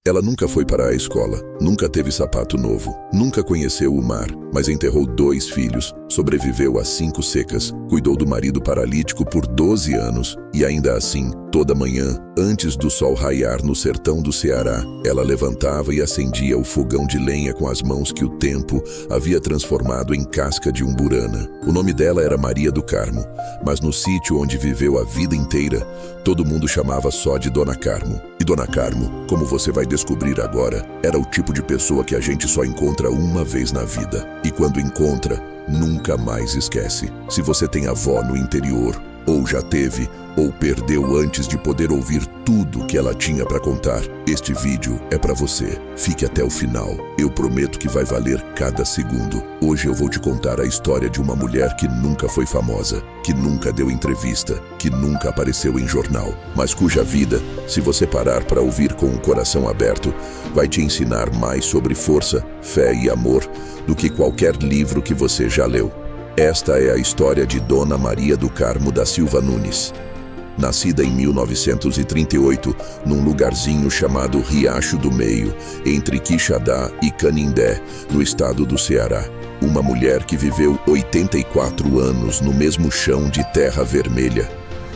Ela nunca foi para a escola, nunca teve sapato novo, nunca conheceu o mar, mas enterrou 2 filhos, sobreviveu a 5 secas, cuidou do marido paralítico por 12 anos e ainda assim, toda manhã, antes do sol raiar no sertão do Ceará, ela levantava e acendia o fogão de lenha com as mãos que o tempo havia transformado em casca de umburana. O nome dela era Maria do Carmo, mas no sítio onde viveu a vida inteira, todo mundo chamava só de Dona Carmo. E Dona Carmo, como você vai descobrir agora, era o tipo de pessoa que a gente só encontra uma vez na vida. E quando encontra, nunca mais esquece. Se você tem avó no interior, ou já teve, ou perdeu antes de poder ouvir tudo que ela tinha para contar, este vídeo é para você. Fique até o final. Eu prometo que vai valer cada segundo. Hoje eu vou te contar a história de uma mulher que nunca foi famosa, que nunca deu entrevista, que nunca apareceu em jornal, mas cuja vida, se você parar para ouvir com o coração aberto, vai te ensinar mais sobre força, fé e amor do que qualquer livro que você já leu. Esta é a história de Dona Maria do Carmo da Silva Nunes. Nascida em 1938, num lugarzinho chamado Riacho do Meio, entre Quixadá e Canindé, no estado do Ceará. Uma mulher que viveu 84 anos no mesmo chão de terra vermelha,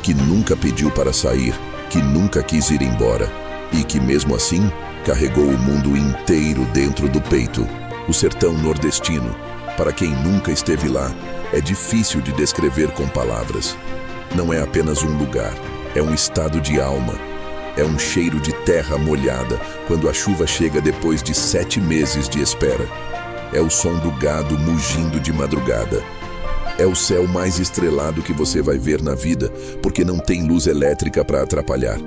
que nunca pediu para sair, que nunca quis ir embora e que, mesmo assim, carregou o mundo inteiro dentro do peito. O sertão nordestino, para quem nunca esteve lá, é difícil de descrever com palavras. Não é apenas um lugar, é um estado de alma. É um cheiro de terra molhada quando a chuva chega depois de 7 meses de espera. É o som do gado mugindo de madrugada. É o céu mais estrelado que você vai ver na vida, porque não tem luz elétrica para atrapalhar.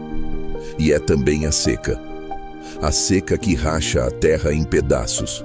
E é também a seca. A seca que racha a terra em pedaços.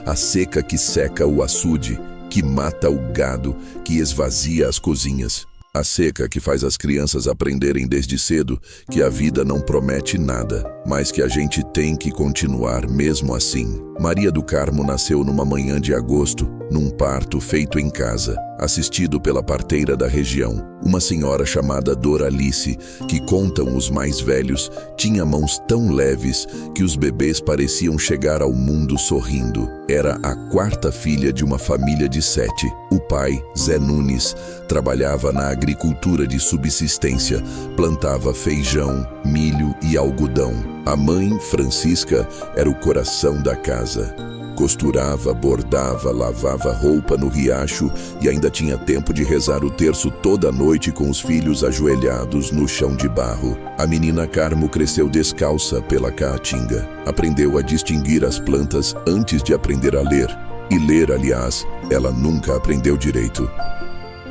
A seca que seca o açude, que mata o gado, que esvazia as cozinhas. A seca que faz as crianças aprenderem desde cedo que a vida não promete nada, mas que a gente tem que continuar mesmo assim. Maria do Carmo nasceu numa manhã de agosto, num parto feito em casa, assistido pela parteira da região, uma senhora chamada Doralice, que, contam os mais velhos, tinha mãos tão leves que os bebês pareciam chegar ao mundo sorrindo. Era a 4ª filha de uma família de 7. O pai, Zé Nunes, trabalhava na agricultura de subsistência, plantava feijão, milho e algodão. A mãe, Francisca, era o coração da casa. Costurava, bordava, lavava roupa no riacho e ainda tinha tempo de rezar o terço toda noite com os filhos ajoelhados no chão de barro. A menina Carmo cresceu descalça pela caatinga. Aprendeu a distinguir as plantas antes de aprender a ler. E ler, aliás, ela nunca aprendeu direito.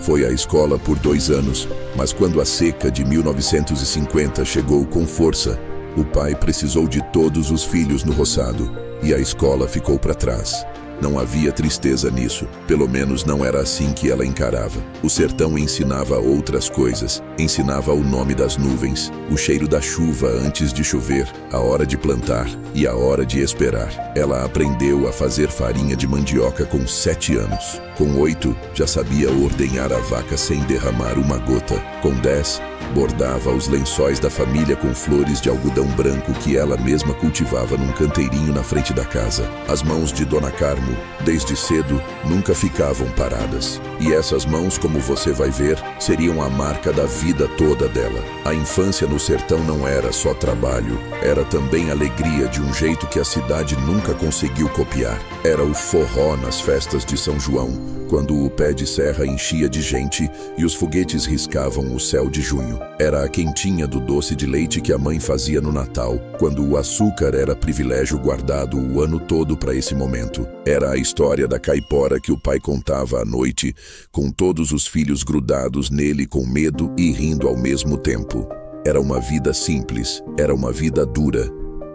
Foi à escola por 2 anos, mas quando a seca de 1950 chegou com força, o pai precisou de todos os filhos no roçado e a escola ficou para trás. Não havia tristeza nisso, pelo menos não era assim que ela encarava. O sertão ensinava outras coisas, ensinava o nome das nuvens, o cheiro da chuva antes de chover, a hora de plantar e a hora de esperar. Ela aprendeu a fazer farinha de mandioca com 7 anos. Com 8, já sabia ordenhar a vaca sem derramar uma gota. Com 10, bordava os lençóis da família com flores de algodão branco que ela mesma cultivava num canteirinho na frente da casa. As mãos de Dona Carmo, desde cedo, nunca ficavam paradas. E essas mãos, como você vai ver, seriam a marca da vida toda dela. A infância no sertão não era só trabalho, era também alegria de um jeito que a cidade nunca conseguiu copiar. Era o forró nas festas de São João, quando o pé de serra enchia de gente e os foguetes riscavam o céu de junho. Era a quentinha do doce de leite que a mãe fazia no Natal, quando o açúcar era privilégio guardado o ano todo para esse momento. Era a história da caipora que o pai contava à noite, com todos os filhos grudados nele com medo e rindo ao mesmo tempo. Era uma vida simples, era uma vida dura,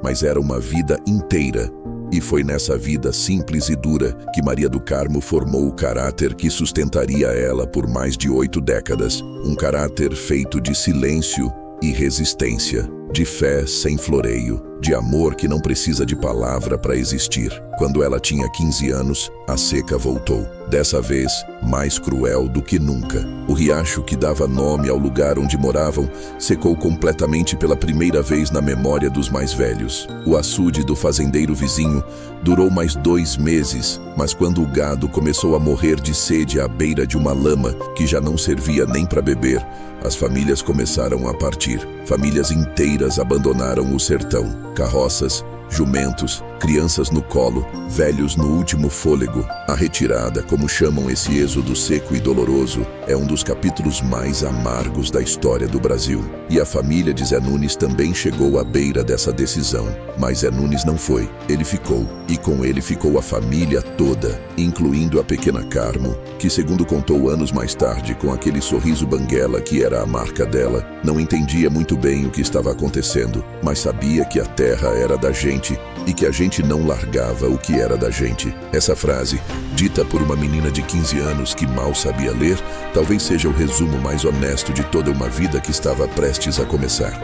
mas era uma vida inteira. E foi nessa vida simples e dura que Maria do Carmo formou o caráter que sustentaria ela por mais de 8 décadas. Um caráter feito de silêncio e resistência, de fé sem floreio, de amor que não precisa de palavra para existir. Quando ela tinha 15 anos, a seca voltou. Dessa vez, mais cruel do que nunca. O riacho que dava nome ao lugar onde moravam secou completamente pela primeira vez na memória dos mais velhos. O açude do fazendeiro vizinho durou mais 2 meses, mas quando o gado começou a morrer de sede à beira de uma lama que já não servia nem para beber, as famílias começaram a partir. Famílias inteiras abandonaram o sertão. Carroças, jumentos, crianças no colo, velhos no último fôlego. A retirada, como chamam esse êxodo seco e doloroso, é um dos capítulos mais amargos da história do Brasil. E a família de Zé Nunes também chegou à beira dessa decisão. Mas Zé Nunes não foi. Ele ficou. E com ele ficou a família toda, incluindo a pequena Carmo, que, segundo contou anos mais tarde, com aquele sorriso banguela que era a marca dela, não entendia muito bem o que estava acontecendo, mas sabia que a terra era da gente e que a gente não largava o que era da gente. Essa frase, dita por uma menina de 15 anos que mal sabia ler, talvez seja o resumo mais honesto de toda uma vida que estava prestes a começar.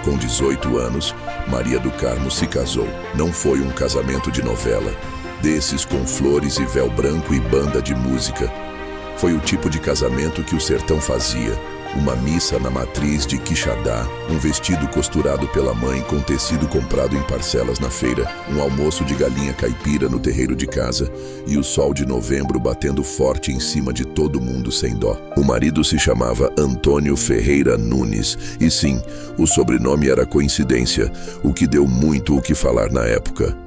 Com 18 anos, Maria do Carmo se casou. Não foi um casamento de novela, desses com flores e véu branco e banda de música. Foi o tipo de casamento que o sertão fazia. Uma missa na matriz de Quixadá, um vestido costurado pela mãe com tecido comprado em parcelas na feira, um almoço de galinha caipira no terreiro de casa e o sol de novembro batendo forte em cima de todo mundo sem dó. O marido se chamava Antônio Ferreira Nunes e sim, o sobrenome era coincidência, o que deu muito o que falar na época.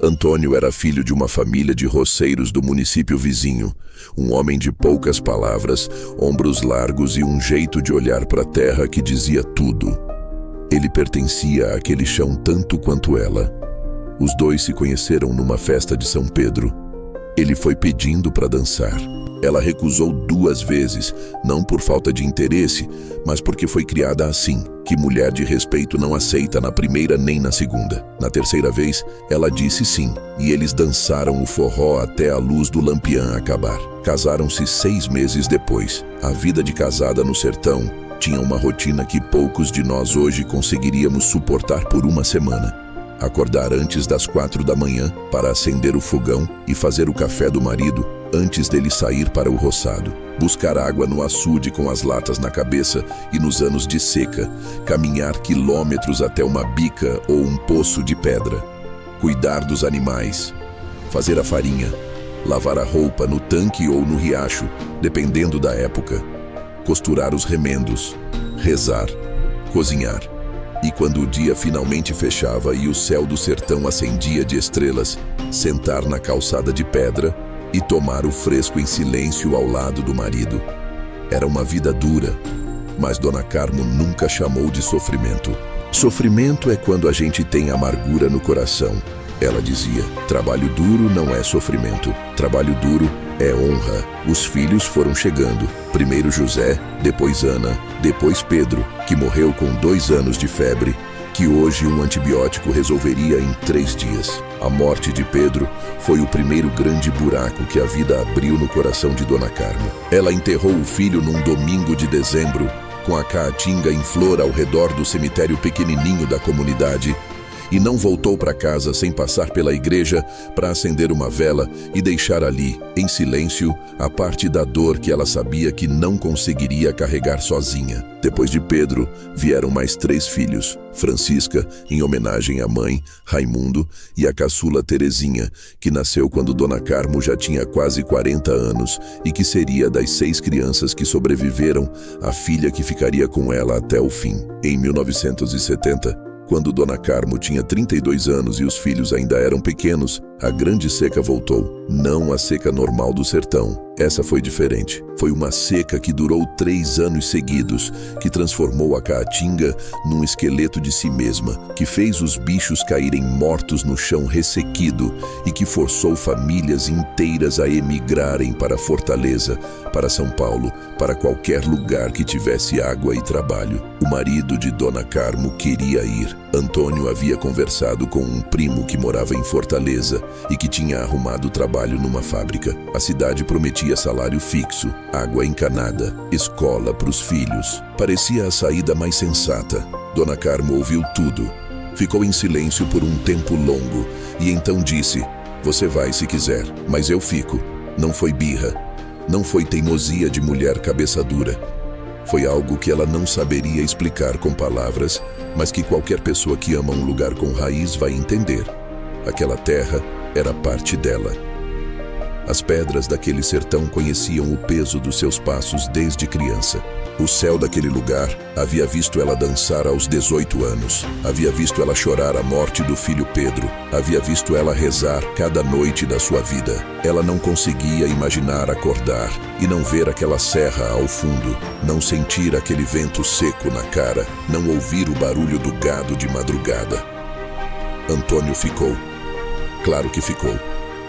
Antônio era filho de uma família de roceiros do município vizinho, um homem de poucas palavras, ombros largos e um jeito de olhar para a terra que dizia tudo. Ele pertencia àquele chão tanto quanto ela. Os dois se conheceram numa festa de São Pedro. Ele foi pedindo para dançar. Ela recusou 2 vezes, não por falta de interesse, mas porque foi criada assim, que mulher de respeito não aceita na primeira nem na segunda. Na terceira vez, ela disse sim, e eles dançaram o forró até a luz do lampião acabar. Casaram-se 6 meses depois. A vida de casada no sertão tinha uma rotina que poucos de nós hoje conseguiríamos suportar por uma semana. Acordar antes das 4 da manhã para acender o fogão e fazer o café do marido antes dele sair para o roçado. Buscar água no açude com as latas na cabeça e, nos anos de seca, caminhar quilômetros até uma bica ou um poço de pedra. Cuidar dos animais. Fazer a farinha. Lavar a roupa no tanque ou no riacho, dependendo da época. Costurar os remendos. Rezar. Cozinhar. E quando o dia finalmente fechava e o céu do sertão acendia de estrelas, sentar na calçada de pedra e tomar o fresco em silêncio ao lado do marido. Era uma vida dura, mas Dona Carmo nunca chamou de sofrimento. Sofrimento é quando a gente tem amargura no coração. Ela dizia, trabalho duro não é sofrimento, trabalho duro é honra. Os filhos foram chegando, primeiro José, depois Ana, depois Pedro, que morreu com 2 anos de febre, que hoje um antibiótico resolveria em 3 dias. A morte de Pedro foi o primeiro grande buraco que a vida abriu no coração de Dona Carmo. Ela enterrou o filho num domingo de dezembro, com a caatinga em flor ao redor do cemitério pequenininho da comunidade, e não voltou para casa sem passar pela igreja para acender uma vela e deixar ali, em silêncio, a parte da dor que ela sabia que não conseguiria carregar sozinha. Depois de Pedro, vieram mais 3 filhos, Francisca, em homenagem à mãe, Raimundo, e a caçula Terezinha, que nasceu quando Dona Carmo já tinha quase 40 anos e que seria das 6 crianças que sobreviveram, a filha que ficaria com ela até o fim. Em 1970, quando Dona Carmo tinha 32 anos e os filhos ainda eram pequenos, a grande seca voltou. Não a seca normal do sertão. Essa foi diferente. Foi uma seca que durou 3 anos seguidos, que transformou a caatinga num esqueleto de si mesma, que fez os bichos caírem mortos no chão ressequido e que forçou famílias inteiras a emigrarem para Fortaleza, para São Paulo, para qualquer lugar que tivesse água e trabalho. O marido de Dona Carmo queria ir. Antônio havia conversado com um primo que morava em Fortaleza e que tinha arrumado trabalho numa fábrica. A cidade prometia salário fixo, água encanada, escola para os filhos. Parecia a saída mais sensata. Dona Carmo ouviu tudo. Ficou em silêncio por um tempo longo e então disse, você vai se quiser, mas eu fico. Não foi birra. Não foi teimosia de mulher cabeça dura. Foi algo que ela não saberia explicar com palavras, mas que qualquer pessoa que ama um lugar com raiz vai entender. Aquela terra era parte dela. As pedras daquele sertão conheciam o peso dos seus passos desde criança. O céu daquele lugar havia visto ela dançar aos 18 anos. Havia visto ela chorar a morte do filho Pedro. Havia visto ela rezar cada noite da sua vida. Ela não conseguia imaginar acordar e não ver aquela serra ao fundo, não sentir aquele vento seco na cara, não ouvir o barulho do gado de madrugada. Antônio ficou. Claro que ficou.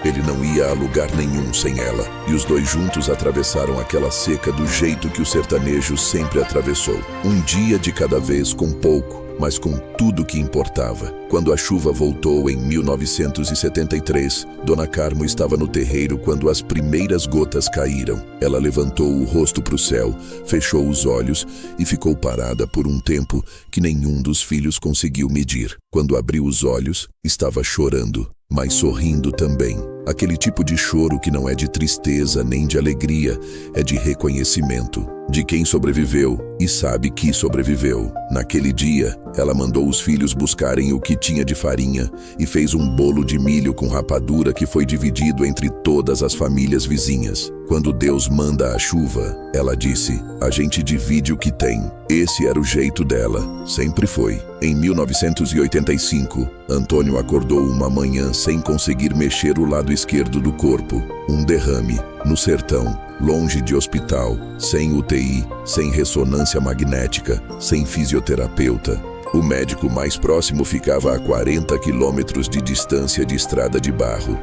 Ele não ia a lugar nenhum sem ela, e os dois juntos atravessaram aquela seca do jeito que o sertanejo sempre atravessou. Um dia de cada vez, com pouco, mas com tudo que importava. Quando a chuva voltou em 1973, Dona Carmo estava no terreiro quando as primeiras gotas caíram. Ela levantou o rosto para o céu, fechou os olhos e ficou parada por um tempo que nenhum dos filhos conseguiu medir. Quando abriu os olhos, estava chorando, mas sorrindo também. Aquele tipo de choro que não é de tristeza nem de alegria, é de reconhecimento, de quem sobreviveu e sabe que sobreviveu. Naquele dia, ela mandou os filhos buscarem o que tinha de farinha e fez um bolo de milho com rapadura que foi dividido entre todas as famílias vizinhas. Quando Deus manda a chuva, ela disse, a gente divide o que tem. Esse era o jeito dela, sempre foi. Em 1985, Antônio acordou uma manhã sem conseguir mexer o lado esquerdo do corpo. Um derrame, no sertão, longe de hospital, sem UTI, sem ressonância magnética, sem fisioterapeuta. O médico mais próximo ficava a 40 quilômetros de distância de estrada de barro.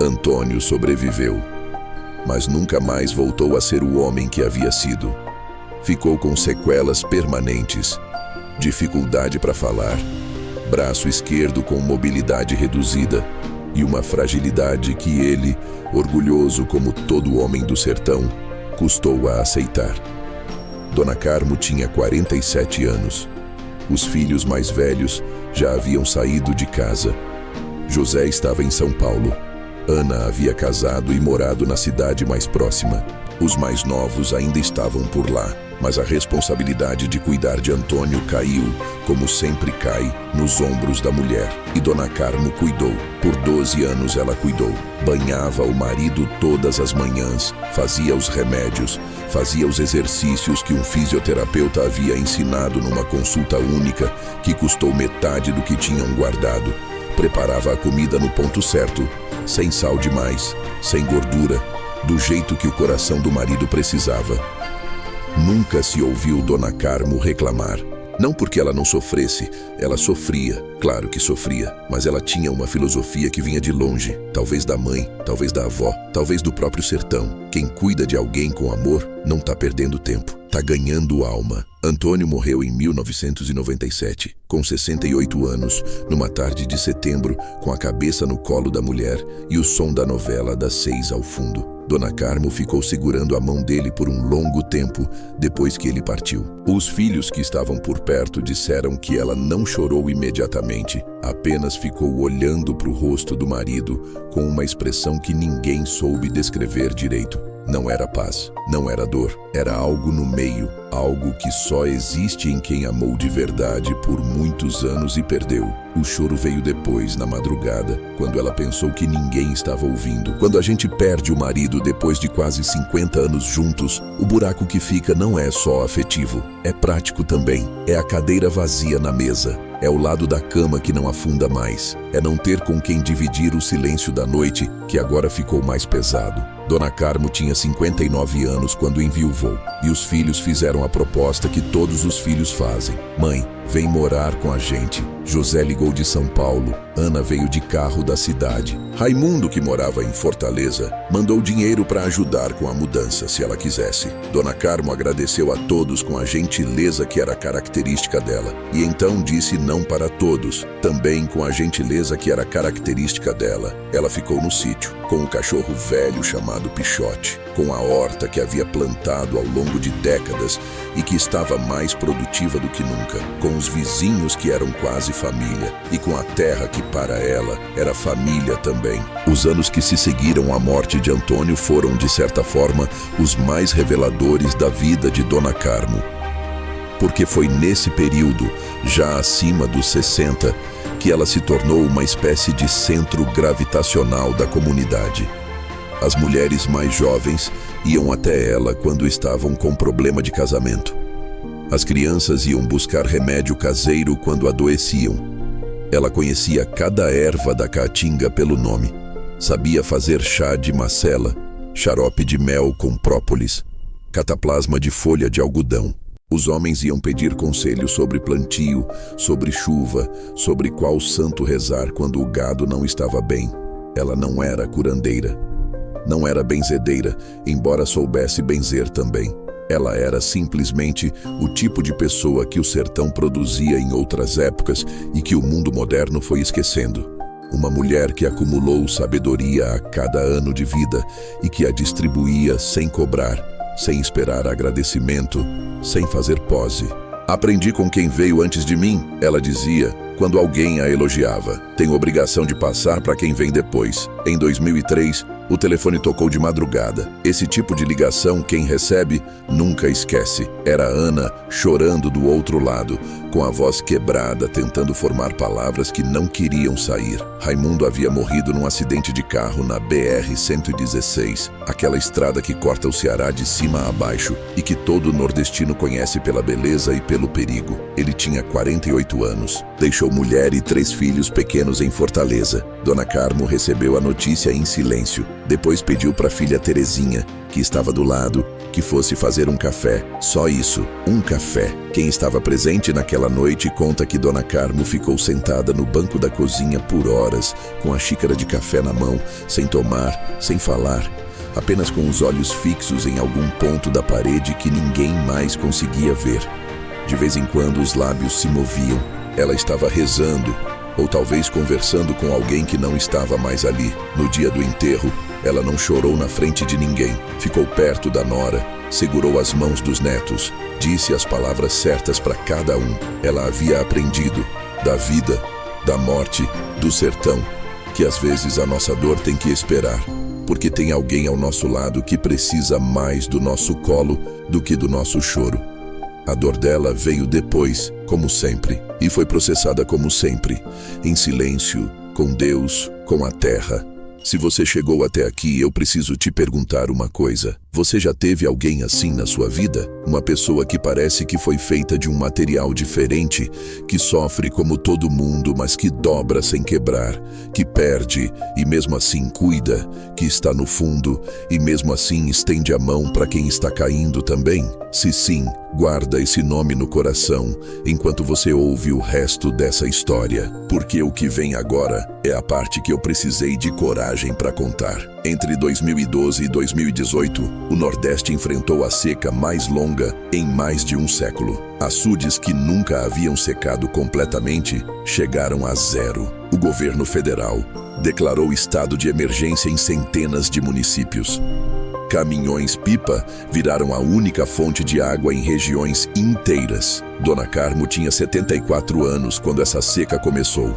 Antônio sobreviveu, mas nunca mais voltou a ser o homem que havia sido. Ficou com sequelas permanentes, dificuldade para falar, braço esquerdo com mobilidade reduzida e uma fragilidade que ele, orgulhoso como todo homem do sertão, custou a aceitar. Dona Carmo tinha 47 anos. Os filhos mais velhos já haviam saído de casa. José estava em São Paulo. Ana havia casado e morado na cidade mais próxima. Os mais novos ainda estavam por lá, mas a responsabilidade de cuidar de Antônio caiu, como sempre cai, nos ombros da mulher. E Dona Carmo cuidou. Por 12 anos ela cuidou. Banhava o marido todas as manhãs, fazia os remédios, fazia os exercícios que um fisioterapeuta havia ensinado numa consulta única, que custou metade do que tinham guardado. Preparava a comida no ponto certo, sem sal demais, sem gordura, do jeito que o coração do marido precisava. Nunca se ouviu Dona Carmo reclamar. Não porque ela não sofresse, ela sofria, claro que sofria, mas ela tinha uma filosofia que vinha de longe, talvez da mãe, talvez da avó, talvez do próprio sertão. Quem cuida de alguém com amor não tá perdendo tempo, tá ganhando alma. Antônio morreu em 1997, com 68 anos, numa tarde de setembro, com a cabeça no colo da mulher e o som da novela das 6 ao fundo. Dona Carmo ficou segurando a mão dele por um longo tempo depois que ele partiu. Os filhos que estavam por perto disseram que ela não chorou imediatamente, apenas ficou olhando para o rosto do marido com uma expressão que ninguém soube descrever direito. Não era paz, não era dor, era algo no meio, algo que só existe em quem amou de verdade por muitos anos e perdeu. O choro veio depois, na madrugada, quando ela pensou que ninguém estava ouvindo. Quando a gente perde o marido depois de quase 50 anos juntos, o buraco que fica não é só afetivo, é prático também. É a cadeira vazia na mesa, é o lado da cama que não afunda mais, é não ter com quem dividir o silêncio da noite, que agora ficou mais pesado. Dona Carmo tinha 59 anos quando enviuvou, e os filhos fizeram a proposta que todos os filhos fazem. Mãe, vem morar com a gente. José ligou de São Paulo, Ana veio de carro da cidade. Raimundo, que morava em Fortaleza, mandou dinheiro para ajudar com a mudança, se ela quisesse. Dona Carmo agradeceu a todos com a gentileza que era característica dela, e então disse não para todos, também com a gentileza que era característica dela. Ela ficou no sítio, com um cachorro velho chamado chamado Pichote, com a horta que havia plantado ao longo de décadas e que estava mais produtiva do que nunca, com os vizinhos que eram quase família e com a terra que para ela era família também. Os anos que se seguiram à morte de Antônio foram, de certa forma, os mais reveladores da vida de Dona Carmo. Porque foi nesse período, já acima dos 60, que ela se tornou uma espécie de centro gravitacional da comunidade. As mulheres mais jovens iam até ela quando estavam com problema de casamento. As crianças iam buscar remédio caseiro quando adoeciam. Ela conhecia cada erva da caatinga pelo nome. Sabia fazer chá de macela, xarope de mel com própolis, cataplasma de folha de algodão. Os homens iam pedir conselho sobre plantio, sobre chuva, sobre qual santo rezar quando o gado não estava bem. Ela não era curandeira. Não era benzedeira, embora soubesse benzer também. Ela era simplesmente o tipo de pessoa que o sertão produzia em outras épocas e que o mundo moderno foi esquecendo. Uma mulher que acumulou sabedoria a cada ano de vida e que a distribuía sem cobrar, sem esperar agradecimento, sem fazer pose. Aprendi com quem veio antes de mim, ela dizia, quando alguém a elogiava. Tenho obrigação de passar para quem vem depois. Em 2003, o telefone tocou de madrugada. Esse tipo de ligação, quem recebe, nunca esquece. Era Ana chorando do outro lado, com a voz quebrada, tentando formar palavras que não queriam sair. Raimundo havia morrido num acidente de carro na BR-116, aquela estrada que corta o Ceará de cima a baixo e que todo nordestino conhece pela beleza e pelo perigo. Ele tinha 48 anos. Deixou mulher e 3 filhos pequenos em Fortaleza. Dona Carmo recebeu a notícia em silêncio. Depois pediu para a filha Terezinha, que estava do lado, que fosse fazer um café. Só isso, um café. Quem estava presente naquela noite conta que Dona Carmo ficou sentada no banco da cozinha por horas, com a xícara de café na mão, sem tomar, sem falar, apenas com os olhos fixos em algum ponto da parede que ninguém mais conseguia ver. De vez em quando os lábios se moviam. Ela estava rezando, ou talvez conversando com alguém que não estava mais ali. No dia do enterro, ela não chorou na frente de ninguém. Ficou perto da nora, segurou as mãos dos netos, disse as palavras certas para cada um. Ela havia aprendido da vida, da morte, do sertão, que às vezes a nossa dor tem que esperar, porque tem alguém ao nosso lado que precisa mais do nosso colo do que do nosso choro. A dor dela veio depois, como sempre, e foi processada como sempre, em silêncio, com Deus, com a terra. Se você chegou até aqui, eu preciso te perguntar uma coisa. Você já teve alguém assim na sua vida? Uma pessoa que parece que foi feita de um material diferente, que sofre como todo mundo, mas que dobra sem quebrar, que perde e mesmo assim cuida, que está no fundo e mesmo assim estende a mão para quem está caindo também? Se sim, guarda esse nome no coração enquanto você ouve o resto dessa história, porque o que vem agora é a parte que eu precisei de coragem para contar. Entre 2012 e 2018, o Nordeste enfrentou a seca mais longa em mais de um século. Açudes que nunca haviam secado completamente chegaram a zero. O governo federal declarou estado de emergência em centenas de municípios. Caminhões-pipa viraram a única fonte de água em regiões inteiras. Dona Carmo tinha 74 anos quando essa seca começou.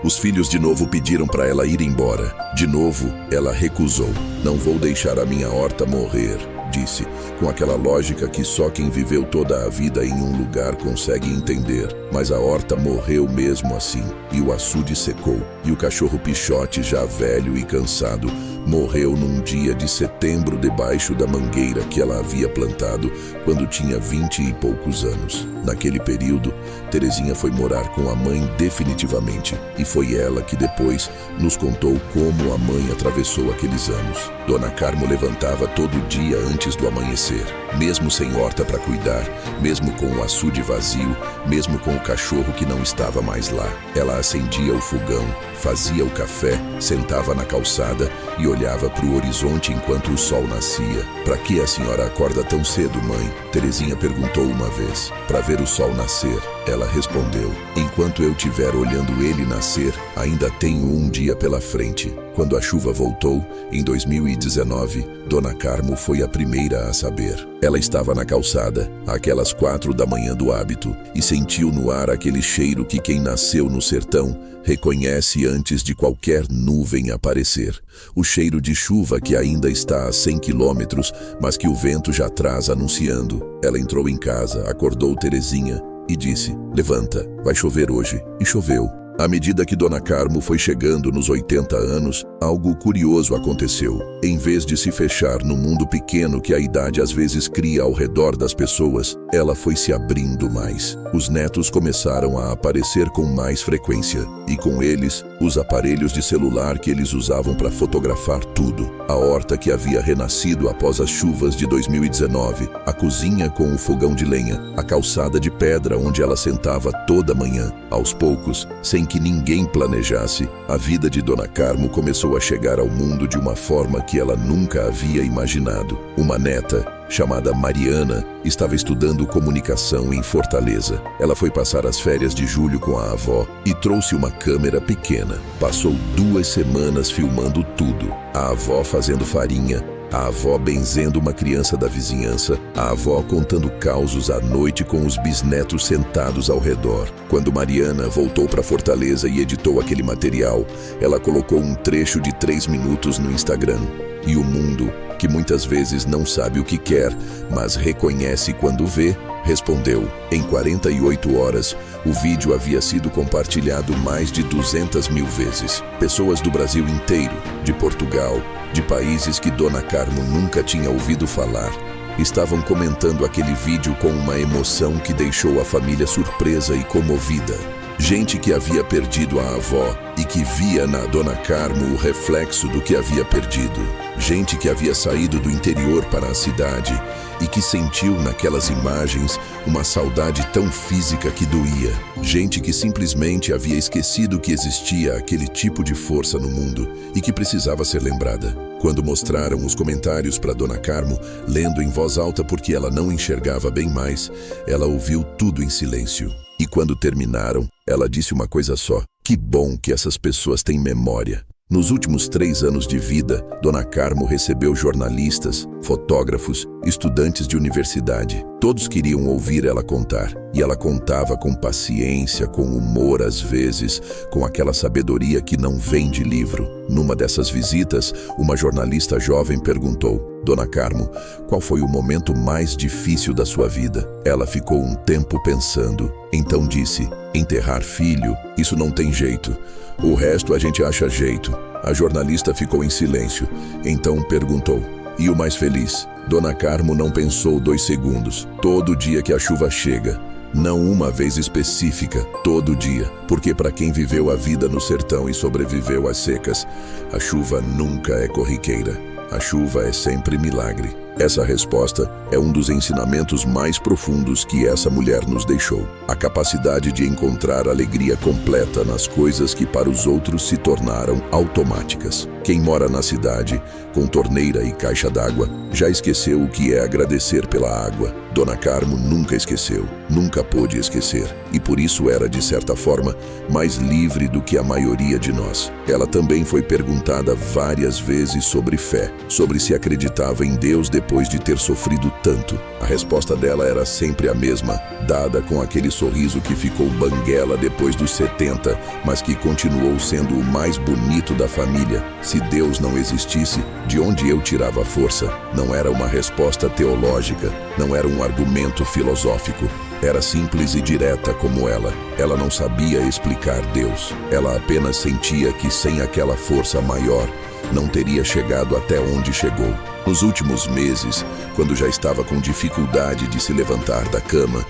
Os filhos de novo pediram para ela ir embora. De novo, ela recusou. Não vou deixar a minha horta morrer, disse, com aquela lógica que só quem viveu toda a vida em um lugar consegue entender. Mas a horta morreu mesmo assim, e o açude secou, e o cachorro Pichote, já velho e cansado, morreu num dia de setembro debaixo da mangueira que ela havia plantado quando tinha 20 e poucos anos. Naquele período, Terezinha foi morar com a mãe definitivamente, e foi ela que depois nos contou como a mãe atravessou aqueles anos. Dona Carmo levantava todo dia antes do amanhecer, mesmo sem horta para cuidar, mesmo com o açude vazio, mesmo com o cachorro que não estava mais lá. Ela acendia o fogão, fazia o café, sentava na calçada e olhava para o horizonte enquanto o sol nascia. "Para que a senhora acorda tão cedo, mãe?" Terezinha perguntou uma vez. "Para ver o sol nascer." Ela respondeu. "Enquanto eu estiver olhando ele nascer, ainda tenho um dia pela frente." Quando a chuva voltou, em 2019, Dona Carmo foi a primeira a saber. Ela estava na calçada, àquelas 4 da manhã do hábito, e sentiu no ar aquele cheiro que quem nasceu no sertão reconhece antes de qualquer nuvem aparecer. O cheiro de chuva que ainda está a 100 quilômetros, mas que o vento já traz anunciando. Ela entrou em casa, acordou Terezinha e disse: "Levanta, vai chover hoje." E choveu. À medida que Dona Carmo foi chegando nos 80 anos, algo curioso aconteceu. Em vez de se fechar no mundo pequeno que a idade às vezes cria ao redor das pessoas, ela foi se abrindo mais. Os netos começaram a aparecer com mais frequência, e com eles, os aparelhos de celular que eles usavam para fotografar tudo. A horta que havia renascido após as chuvas de 2019, a cozinha com o fogão de lenha, a calçada de pedra onde ela sentava toda manhã. Aos poucos, sem que ninguém planejasse, a vida de Dona Carmo começou a chegar ao mundo de uma forma que ela nunca havia imaginado. Uma neta, chamada Mariana, estava estudando comunicação em Fortaleza. Ela foi passar as férias de julho com a avó e trouxe uma câmera pequena. Passou 2 semanas filmando tudo. A avó fazendo farinha, a avó benzendo uma criança da vizinhança, a avó contando causos à noite com os bisnetos sentados ao redor. Quando Mariana voltou para Fortaleza e editou aquele material, ela colocou um trecho de 3 minutos no Instagram. E o mundo, que muitas vezes não sabe o que quer, mas reconhece quando vê, respondeu. Em 48 horas, o vídeo havia sido compartilhado mais de 200 mil vezes. Pessoas do Brasil inteiro, de Portugal, de países que Dona Carmo nunca tinha ouvido falar, estavam comentando aquele vídeo com uma emoção que deixou a família surpresa e comovida. Gente que havia perdido a avó e que via na Dona Carmo o reflexo do que havia perdido. Gente que havia saído do interior para a cidade e que sentiu naquelas imagens uma saudade tão física que doía. Gente que simplesmente havia esquecido que existia aquele tipo de força no mundo e que precisava ser lembrada. Quando mostraram os comentários para Dona Carmo, lendo em voz alta porque ela não enxergava bem mais, ela ouviu tudo em silêncio. E quando terminaram, ela disse uma coisa só: "Que bom que essas pessoas têm memória." Nos últimos 3 anos de vida, Dona Carmo recebeu jornalistas, fotógrafos, estudantes de universidade. Todos queriam ouvir ela contar. E ela contava com paciência, com humor às vezes, com aquela sabedoria que não vem de livro. Numa dessas visitas, uma jornalista jovem perguntou: "Dona Carmo, qual foi o momento mais difícil da sua vida?" Ela ficou um tempo pensando. Então disse: "Enterrar filho, isso não tem jeito. O resto a gente acha jeito." A jornalista ficou em silêncio. Então perguntou: "E o mais feliz?" Dona Carmo não pensou 2 segundos. Todo dia que a chuva chega. Não uma vez específica, todo dia. Porque para quem viveu a vida no sertão e sobreviveu às secas, a chuva nunca é corriqueira. A chuva é sempre milagre. Essa resposta é um dos ensinamentos mais profundos que essa mulher nos deixou. A capacidade de encontrar alegria completa nas coisas que para os outros se tornaram automáticas. Quem mora na cidade, com torneira e caixa d'água, já esqueceu o que é agradecer pela água. Dona Carmo nunca esqueceu, nunca pôde esquecer, e por isso era, de certa forma, mais livre do que a maioria de nós. Ela também foi perguntada várias vezes sobre fé, sobre se acreditava em Deus depois de ter sofrido tanto. A resposta dela era sempre a mesma, dada com aquele sorriso que ficou banguela depois dos 70, mas que continuou sendo o mais bonito da família. Se Deus não existisse, de onde eu tirava força? Não era uma resposta teológica, não era um argumento filosófico. Era simples e direta como ela. Ela não sabia explicar Deus. Ela apenas sentia que sem aquela força maior, não teria chegado até onde chegou. Nos últimos meses, quando já estava com dificuldade de se levantar da cama,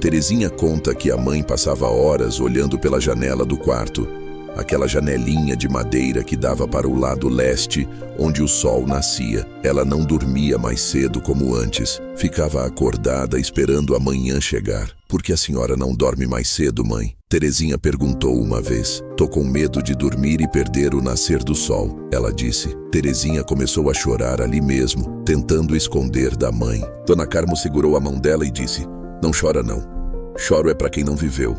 Terezinha conta que a mãe passava horas olhando pela janela do quarto, aquela janelinha de madeira que dava para o lado leste, onde o sol nascia. Ela não dormia mais cedo como antes, ficava acordada esperando a manhã chegar. "Por que a senhora não dorme mais cedo, mãe?" Terezinha perguntou uma vez. "Tô com medo de dormir e perder o nascer do sol", ela disse. Terezinha começou a chorar ali mesmo, tentando esconder da mãe. Dona Carmo segurou a mão dela e disse: "Não chora não. Choro é para quem não viveu.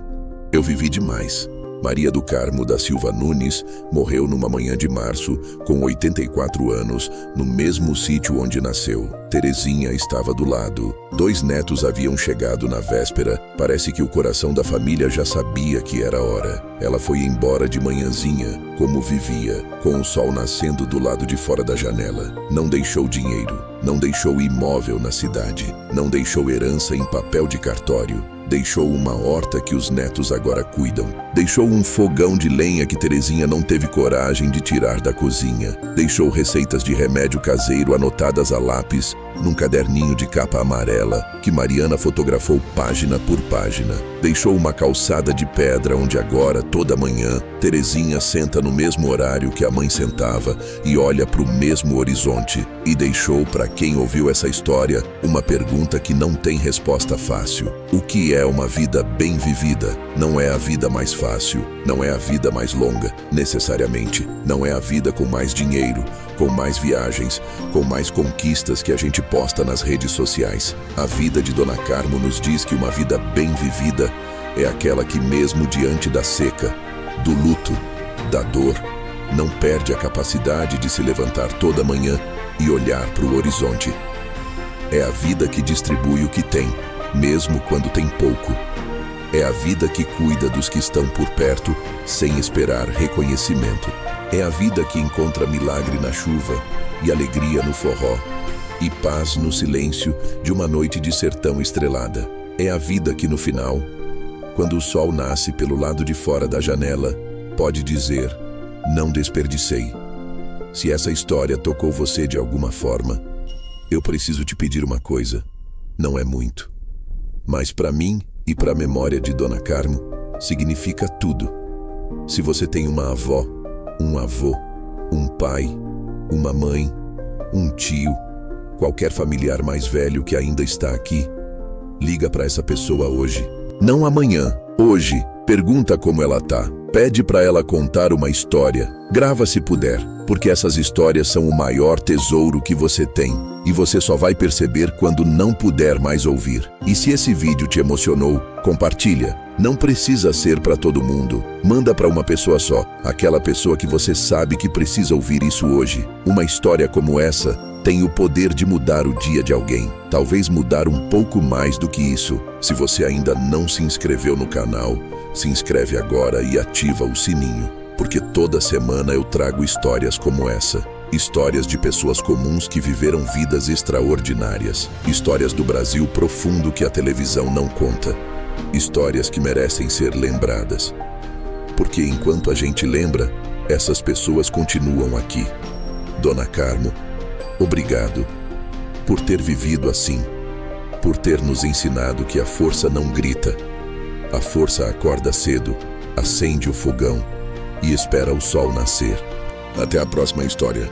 Eu vivi demais." Maria do Carmo da Silva Nunes morreu numa manhã de março, com 84 anos, no mesmo sítio onde nasceu. Terezinha estava do lado. 2 netos haviam chegado na véspera. Parece que o coração da família já sabia que era hora. Ela foi embora de manhãzinha, como vivia, com o sol nascendo do lado de fora da janela. Não deixou dinheiro, não deixou imóvel na cidade, não deixou herança em papel de cartório. Deixou uma horta que os netos agora cuidam. Deixou um fogão de lenha que Terezinha não teve coragem de tirar da cozinha. Deixou receitas de remédio caseiro anotadas a lápis num caderninho de capa amarela que Mariana fotografou página por página. Deixou uma calçada de pedra onde agora, toda manhã, Terezinha senta no mesmo horário que a mãe sentava e olha para o mesmo horizonte. E deixou para quem ouviu essa história uma pergunta que não tem resposta fácil. O que é uma vida bem vivida? Não é a vida mais fácil, não é a vida mais longa, necessariamente. Não é a vida com mais dinheiro, com mais viagens, com mais conquistas que a gente posta nas redes sociais. A vida de Dona Carmo nos diz que uma vida bem vivida é aquela que, mesmo diante da seca, do luto, da dor, não perde a capacidade de se levantar toda manhã e olhar para o horizonte. É a vida que distribui o que tem, mesmo quando tem pouco. É a vida que cuida dos que estão por perto, sem esperar reconhecimento. É a vida que encontra milagre na chuva e alegria no forró, e paz no silêncio de uma noite de sertão estrelada. É a vida que, no final, quando o sol nasce pelo lado de fora da janela, pode dizer: não desperdicei. Se essa história tocou você de alguma forma, eu preciso te pedir uma coisa. Não é muito, mas para mim e para a memória de Dona Carmo, significa tudo. Se você tem uma avó, um avô, um pai, uma mãe, um tio, qualquer familiar mais velho que ainda está aqui, liga para essa pessoa hoje. Não amanhã, hoje. Pergunta como ela tá. Pede para ela contar uma história. Grava se puder, porque essas histórias são o maior tesouro que você tem. E você só vai perceber quando não puder mais ouvir. E se esse vídeo te emocionou, compartilha. Não precisa ser para todo mundo. Manda para uma pessoa só, aquela pessoa que você sabe que precisa ouvir isso hoje. Uma história como essa tem o poder de mudar o dia de alguém. Talvez mudar um pouco mais do que isso. Se você ainda não se inscreveu no canal, se inscreve agora e ativa o sininho. Porque toda semana eu trago histórias como essa. Histórias de pessoas comuns que viveram vidas extraordinárias. Histórias do Brasil profundo que a televisão não conta. Histórias que merecem ser lembradas. Porque enquanto a gente lembra, essas pessoas continuam aqui. Dona Carmo, obrigado por ter vivido assim. Por ter nos ensinado que a força não grita. A força acorda cedo, acende o fogão e espera o sol nascer. Até a próxima história.